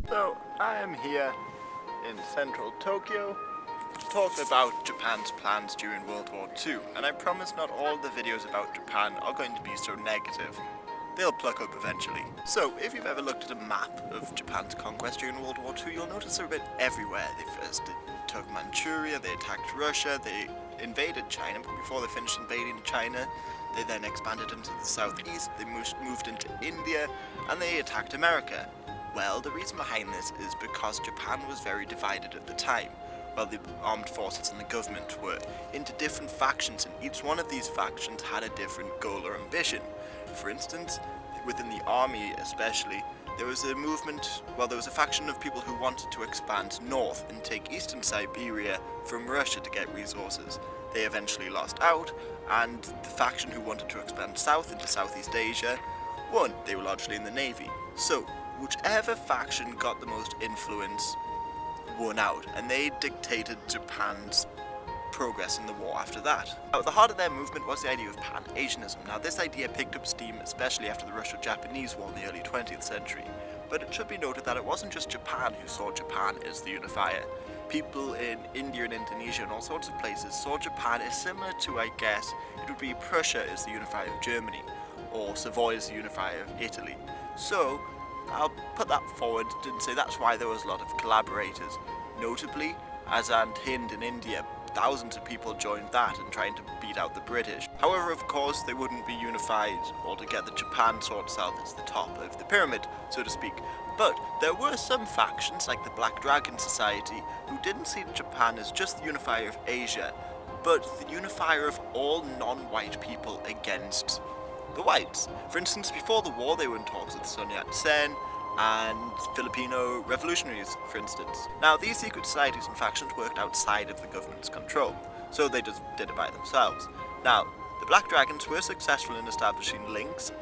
So, I am here in central Tokyo to talk about Japan's plans during World War II, and I promise not all the videos about Japan are going to be so negative. They'll pluck up eventually. So, if you've ever looked at a map of Japan's conquest during World War II, you'll notice they're a bit everywhere. They first took Manchuria, they attacked Russia, they invaded China, but before they finished invading China, they then expanded into the southeast, they moved into India, and they attacked America. Well, the reason behind this is because Japan was very divided at the time. Well, the armed forces and the government were into different factions, and each one of these factions had a different goal or ambition. For instance, within the army especially, there was a movement, well, there was a faction of people who wanted to expand north and take eastern Siberia from Russia to get resources. They eventually lost out, and the faction who wanted to expand south into Southeast Asia won. They were largely in the navy. So, whichever faction got the most influence won out, and they dictated Japan's progress in the war after that. Now, at the heart of their movement was the idea of Pan-Asianism. Now, this idea picked up steam especially after the Russo-Japanese War in the early 20th century, but it should be noted that it wasn't just Japan who saw Japan as the unifier. People in India and Indonesia and all sorts of places saw Japan as similar to, I guess, it would be Prussia as the unifier of Germany, or Savoy as the unifier of Italy. So, I'll put that forward and say that's why there was a lot of collaborators. Notably, Azad Hind in India, thousands of people joined that and trying to beat out the British. However, of course, they wouldn't be unified altogether. Japan saw itself as the top of the pyramid, so to speak. But there were some factions, like the Black Dragon Society, who didn't see Japan as just the unifier of Asia, but the unifier of all non-white people against the whites. For instance, before the war, they were in talks with Sun Yat-sen and Filipino revolutionaries, for instance. Now, these secret societies and factions worked outside of the government's control, so they just did it by themselves. Now, the Black Dragons were successful in establishing links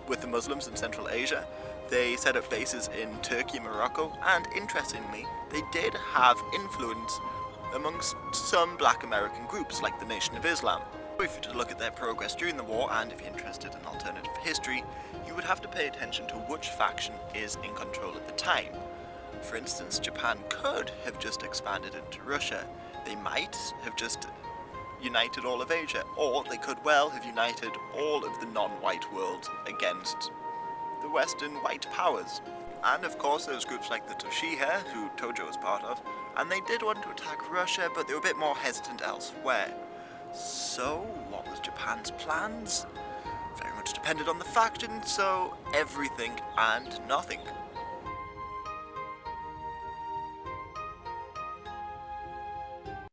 with the Muslims in Central Asia. They set up bases in Turkey and Morocco, and interestingly, they did have influence amongst some black American groups, like the Nation of Islam. If you were to look at their progress during the war, and if you're interested in alternative history, you would have to pay attention to which faction is in control at the time. For instance, Japan could have just expanded into Russia. They might have just united all of Asia, or they could well have united all of the non-white world against the Western white powers. And of course there's groups like the Toshiha, who Tojo was part of, and they did want to attack Russia, but they were a bit more hesitant elsewhere. So, what was Japan's plans? Very much depended on the faction, so everything and nothing.